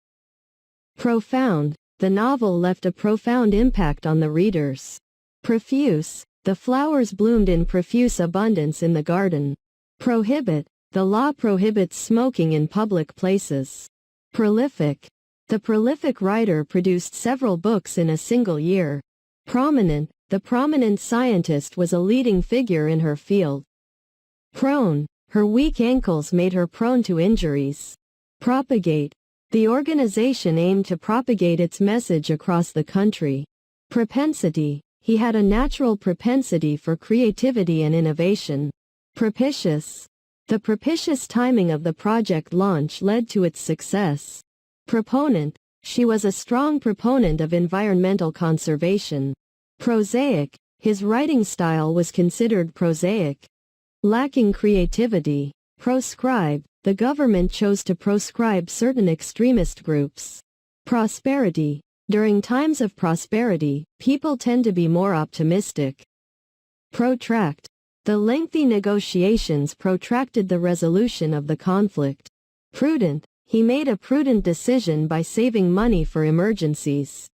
Profound, the novel left a profound impact on the readers. Profuse, the flowers bloomed in profuse abundance in the garden. Prohibit, the law prohibits smoking in public places. Prolific, the prolific writer produced several books in a single year. Prominent, the prominent scientist was a leading figure in her field. Prone, her weak ankles made her prone to injuries. Propagate, the organization aimed to propagate its message across the country. Propensity, he had a natural propensity for creativity and innovation. Propitious, the propitious timing of the project launch led to its success. Proponent, she was a strong proponent of environmental conservation. Prosaic, his writing style was considered prosaic. Lacking creativity. Proscribe, the government chose to proscribe certain extremist groups. Prosperity, during times of prosperity, people tend to be more optimistic. Protract, the lengthy negotiations protracted the resolution of the conflict. Prudent, he made a prudent decision by saving money for emergencies.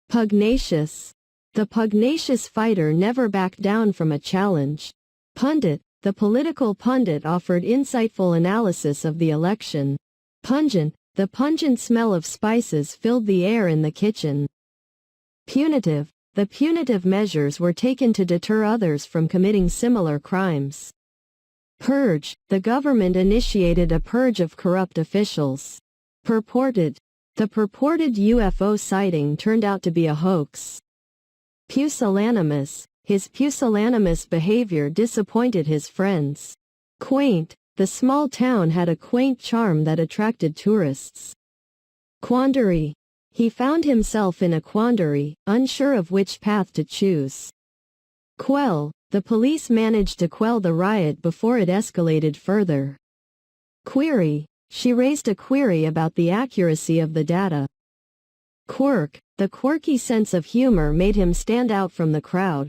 Pugnacious, the pugnacious fighter never backed down from a challenge. Pundit, the political pundit offered insightful analysis of the election. Pungent, the pungent smell of spices filled the air in the kitchen. Punitive, the punitive measures were taken to deter others from committing similar crimes. Purge, the government initiated a purge of corrupt officials. Purported, the purported UFO sighting turned out to be a hoax. Pusillanimous, his pusillanimous behavior disappointed his friends. Quaint, the small town had a quaint charm that attracted tourists. Quandary, he found himself in a quandary, unsure of which path to choose. Quell, the police managed to quell the riot before it escalated further. Query, she raised a query about the accuracy of the data. Quirk, the quirky sense of humor made him stand out from the crowd.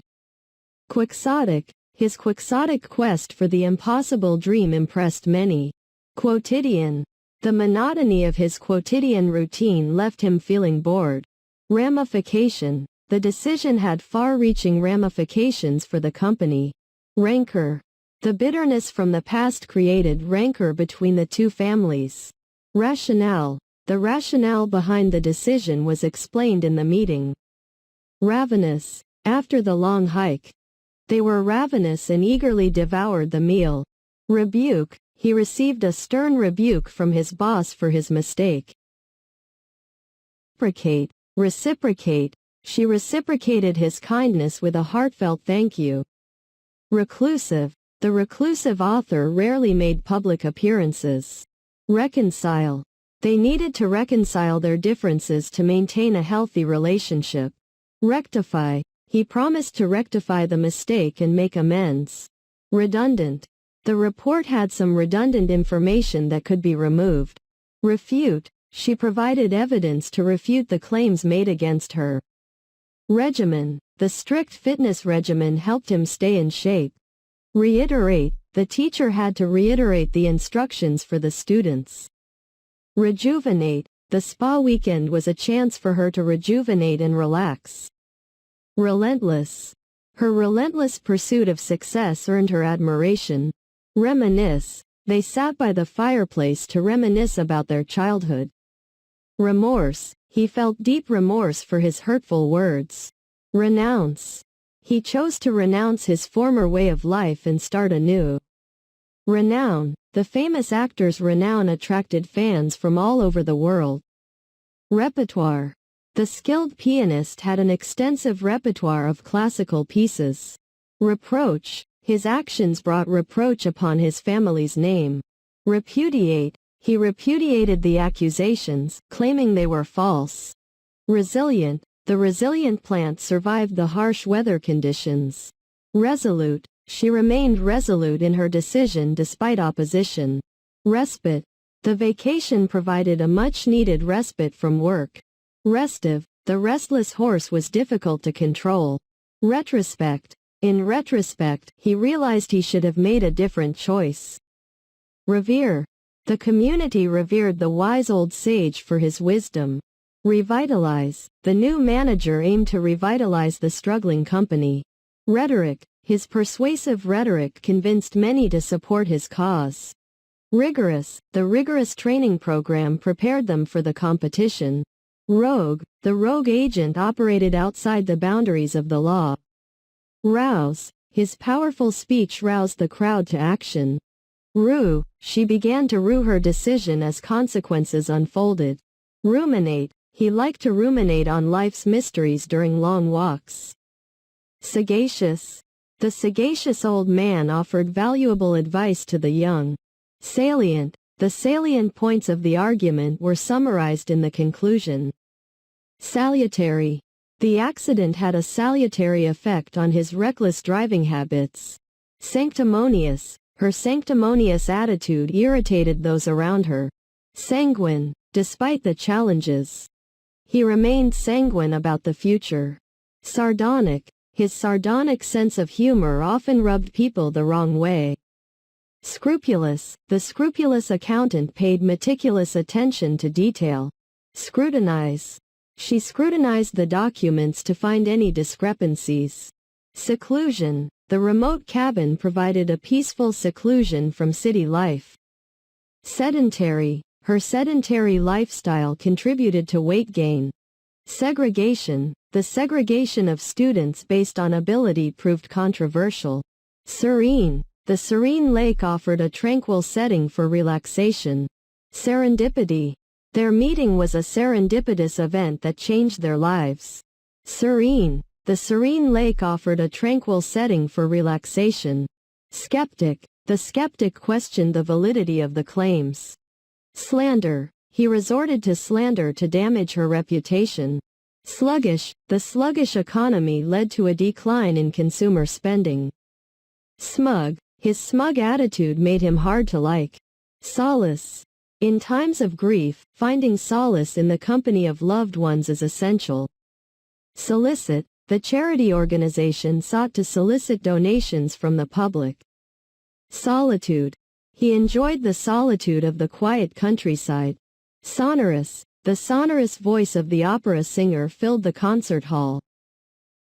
Quixotic, his quixotic quest for the impossible dream impressed many. Quotidian, the monotony of his quotidian routine left him feeling bored. Ramification, the decision had far-reaching ramifications for the company. Rancor, the bitterness from the past created rancor between the two families. Rationale, the rationale behind the decision was explained in the meeting. Ravenous, after the long hike. They were ravenous and eagerly devoured the meal. Rebuke, he received a stern rebuke from his boss for his mistake. Reciprocate, she reciprocated his kindness with a heartfelt thank you. Reclusive. The reclusive author rarely made public appearances. Reconcile. They needed to reconcile their differences to maintain a healthy relationship. Rectify. He promised to rectify the mistake and make amends. Redundant. The report had some redundant information that could be removed. Refute. She provided evidence to refute the claims made against her. Regimen. The strict fitness regimen helped him stay in shape. Reiterate. The teacher had to reiterate the instructions for the students. Rejuvenate. The spa weekend was a chance for her to rejuvenate and relax. Relentless. Her relentless pursuit of success earned her admiration. Reminisce. They sat by the fireplace to reminisce about their childhood. Remorse. He felt deep remorse for his hurtful words. Renounce. He chose to renounce his former way of life and start anew. Renown. The famous actor's renown attracted fans from all over the world. Repertoire. The skilled pianist had an extensive repertoire of classical pieces. Reproach. His actions brought reproach upon his family's name. Repudiate. He repudiated the accusations, claiming they were false. Resilient. The resilient plant survived the harsh weather conditions. Resolute. She remained resolute in her decision despite opposition. Respite. The vacation provided a much-needed respite from work. Restive. The restless horse was difficult to control. Retrospect. In retrospect, he realized he should have made a different choice. Revere. The community revered the wise old sage for his wisdom. Revitalize. The new manager aimed to revitalize the struggling company. Rhetoric. His persuasive rhetoric convinced many to support his cause. Rigorous. The rigorous training program prepared them for the competition. Rogue. The rogue agent operated outside the boundaries of the law. Rouse. His powerful speech roused the crowd to action. Rue. She began to rue her decision as consequences unfolded. Ruminate. He liked to ruminate on life's mysteries during long walks. Sagacious. The sagacious old man offered valuable advice to the young. Salient. The salient points of the argument were summarized in the conclusion. Salutary. The accident had a salutary effect on his reckless driving habits. Sanctimonious. Her sanctimonious attitude irritated those around her. Sanguine. Despite the challenges, he remained sanguine about the future. Sardonic. His sardonic sense of humor often rubbed people the wrong way. Scrupulous. The scrupulous accountant paid meticulous attention to detail. Scrutinize. She scrutinized the documents to find any discrepancies. Seclusion. The remote cabin provided a peaceful seclusion from city life. Sedentary. Her sedentary lifestyle contributed to weight gain. Segregation. The segregation of students based on ability proved controversial. Serene. The serene lake offered a tranquil setting for relaxation. Serendipity. Their meeting was a serendipitous event that changed their lives. Serene. The serene lake offered a tranquil setting for relaxation. Skeptic. The skeptic questioned the validity of the claims. Slander. He resorted to slander to damage her reputation. Sluggish. The sluggish economy led to a decline in consumer spending. Smug. His smug attitude made him hard to like. Solace. In times of grief, finding solace in the company of loved ones is essential. Solicit. The charity organization sought to solicit donations from the public. Solitude. He enjoyed the solitude of the quiet countryside. Sonorous. The sonorous voice of the opera singer filled the concert hall.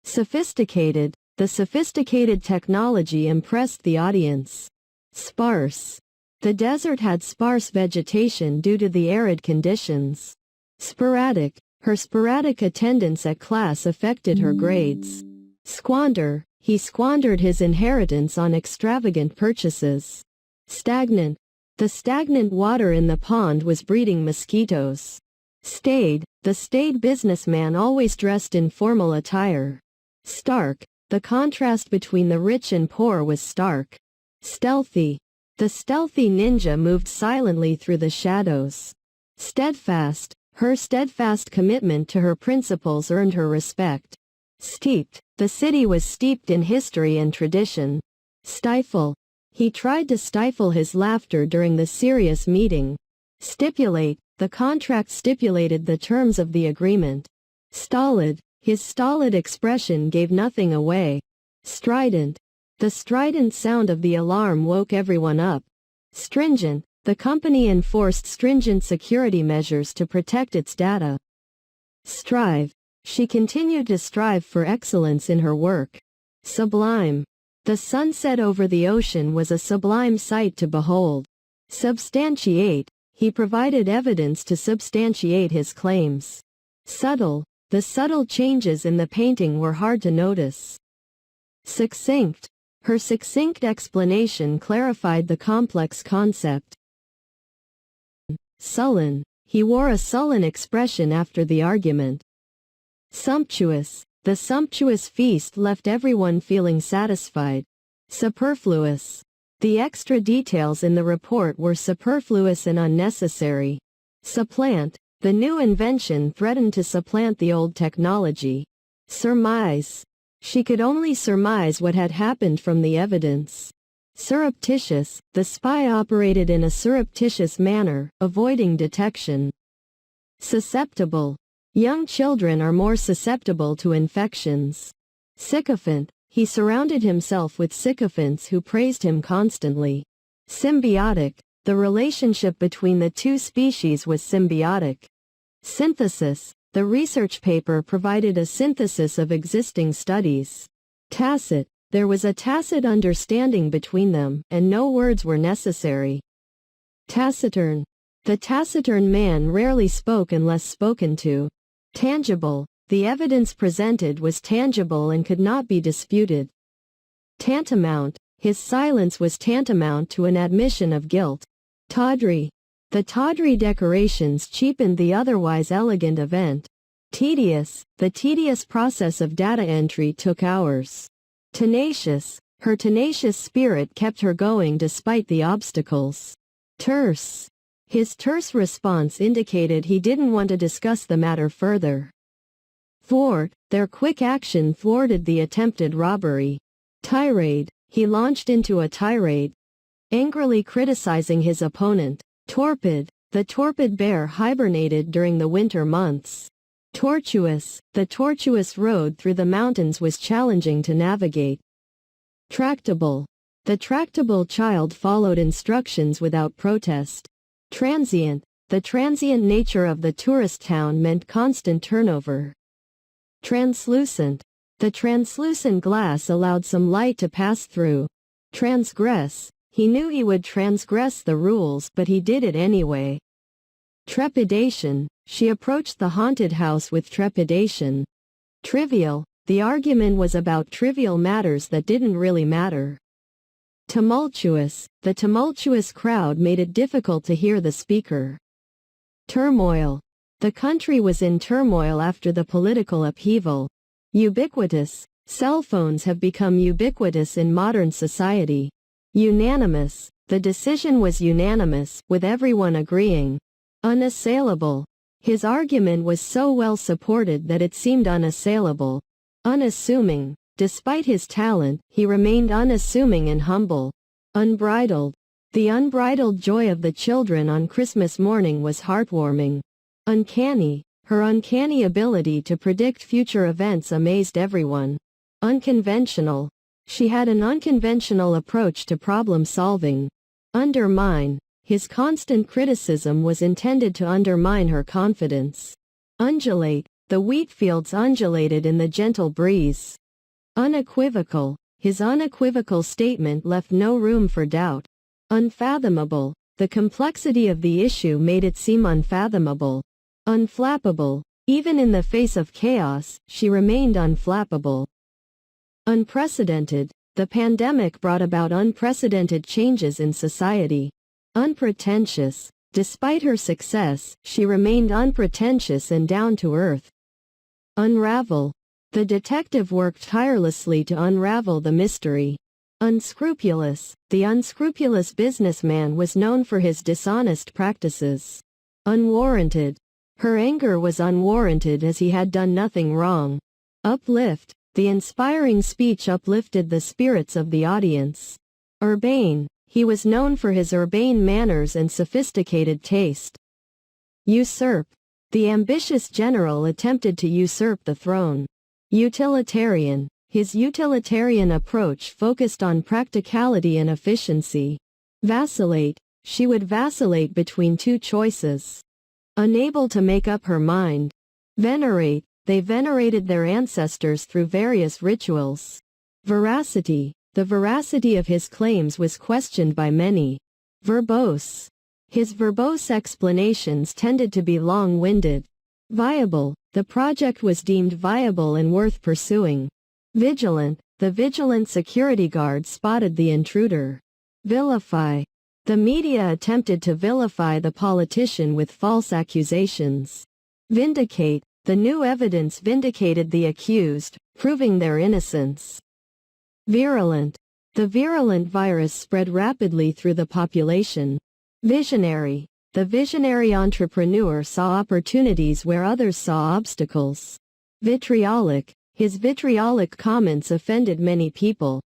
Sophisticated. The sophisticated technology impressed the audience. Sparse. The desert had sparse vegetation due to the arid conditions. Sporadic. Her sporadic attendance at class affected her grades. Squander. He squandered his inheritance on extravagant purchases. Stagnant. The stagnant water in the pond was breeding mosquitoes. Staid. The staid businessman always dressed in formal attire. Stark. The contrast between the rich and poor was stark. Stealthy. The stealthy ninja moved silently through the shadows. Steadfast. Her steadfast commitment to her principles earned her respect. Steeped. The city was steeped in history and tradition. Stifle. He tried to stifle his laughter during the serious meeting. Stipulate. The contract stipulated the terms of the agreement. Stolid. His stolid expression gave nothing away. Strident. The strident sound of the alarm woke everyone up. Stringent. The company enforced stringent security measures to protect its data. Strive. She continued to strive for excellence in her work. Sublime. The sunset over the ocean was a sublime sight to behold. Substantiate. He provided evidence to substantiate his claims. Subtle. The subtle changes in the painting were hard to notice. Succinct. Her succinct explanation clarified the complex concept. Sullen. He wore a sullen expression after the argument. Sumptuous. The sumptuous feast left everyone feeling satisfied. Superfluous. The extra details in the report were superfluous and unnecessary. Supplant. The new invention threatened to supplant the old technology. Surmise. She could only surmise what had happened from the evidence. Surreptitious. The spy operated in a surreptitious manner, avoiding detection. Susceptible. Young children are more susceptible to infections. Sycophant. He surrounded himself with sycophants who praised him constantly. Symbiotic. The relationship between the two species was symbiotic. Synthesis. The research paper provided a synthesis of existing studies. Tacit. There was a tacit understanding between them, and no words were necessary. Taciturn. The taciturn man rarely spoke unless spoken to. Tangible. The evidence presented was tangible and could not be disputed. Tantamount. His silence was tantamount to an admission of guilt. Tawdry. The tawdry decorations cheapened the otherwise elegant event. Tedious. The tedious process of data entry took hours. Tenacious. Her tenacious spirit kept her going despite the obstacles. Terse. His terse response indicated he didn't want to discuss the matter further. Thwart. Their quick action thwarted the attempted robbery. Tirade. He launched into a tirade, angrily criticizing his opponent. Torpid. The torpid bear hibernated during the winter months. Tortuous. The tortuous road through the mountains was challenging to navigate. Tractable. The tractable child followed instructions without protest. Transient. The transient nature of the tourist town meant constant turnover. Translucent. The translucent glass allowed some light to pass through. Transgress. He knew he would transgress the rules, but he did it anyway. Trepidation. She approached the haunted house with trepidation. Trivial. The argument was about trivial matters that didn't really matter. Tumultuous. The tumultuous crowd made it difficult to hear the speaker. Turmoil. The country was in turmoil after the political upheaval. Ubiquitous. Cell phones have become ubiquitous in modern society. Unanimous. The decision was unanimous, with everyone agreeing. Unassailable. His argument was so well supported that it seemed unassailable. Unassuming. Despite his talent, he remained unassuming and humble. Unbridled. The unbridled joy of the children on Christmas morning was heartwarming. Uncanny. Her uncanny ability to predict future events amazed everyone. Unconventional. She had an unconventional approach to problem solving. Undermine. His constant criticism was intended to undermine her confidence. Undulate. The wheat fields undulated in the gentle breeze. Unequivocal. His unequivocal statement left no room for doubt. Unfathomable. The complexity of the issue made it seem unfathomable. Unflappable. Even in the face of chaos, she remained unflappable. Unprecedented. The pandemic brought about unprecedented changes in society. Unpretentious. Despite her success, she remained unpretentious and down to earth. Unravel. The detective worked tirelessly to unravel the mystery. Unscrupulous. The unscrupulous businessman was known for his dishonest practices. Unwarranted. Her anger was unwarranted as he had done nothing wrong. Uplift. The inspiring speech uplifted the spirits of the audience. Urbane. He was known for his urbane manners and sophisticated taste. Usurp. The ambitious general attempted to usurp the throne. Utilitarian. His utilitarian approach focused on practicality and efficiency. Vacillate. She would vacillate between two choices. Unable to make up her mind. Venerate. They venerated their ancestors through various rituals. Veracity. The veracity of his claims was questioned by many. Verbose. His verbose explanations tended to be long-winded. Viable. The project was deemed viable and worth pursuing. Vigilant. The vigilant security guard spotted the intruder. Vilify. The media attempted to vilify the politician with false accusations. Vindicate. The new evidence vindicated the accused, proving their innocence. Virulent. The virulent virus spread rapidly through the population. Visionary. The visionary entrepreneur saw opportunities where others saw obstacles. Vitriolic. His vitriolic comments offended many people.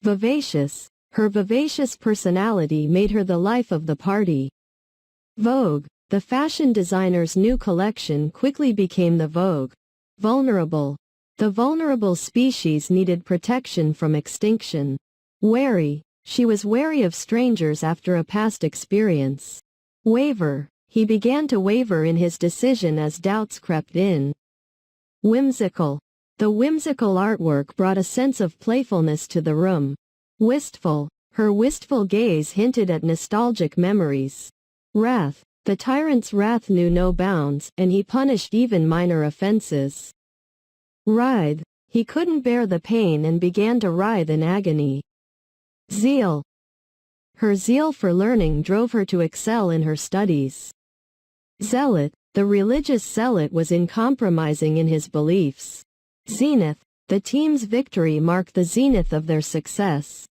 Vivacious. Her vivacious personality made her the life of the party. Vogue. The fashion designer's new collection quickly became the vogue. Vulnerable. The vulnerable species needed protection from extinction. Wary. She was wary of strangers after a past experience. Waver. He began to waver in his decision as doubts crept in. Whimsical. The whimsical artwork brought a sense of playfulness to the room. Wistful. Her wistful gaze hinted at nostalgic memories. Wrath. The tyrant's wrath knew no bounds, and he punished even minor offenses. Writhe. He couldn't bear the pain and began to writhe in agony. Zeal. Her zeal for learning drove her to excel in her studies. Zealot. The religious zealot was uncompromising in his beliefs. Zenith. The team's victory marked the zenith of their success.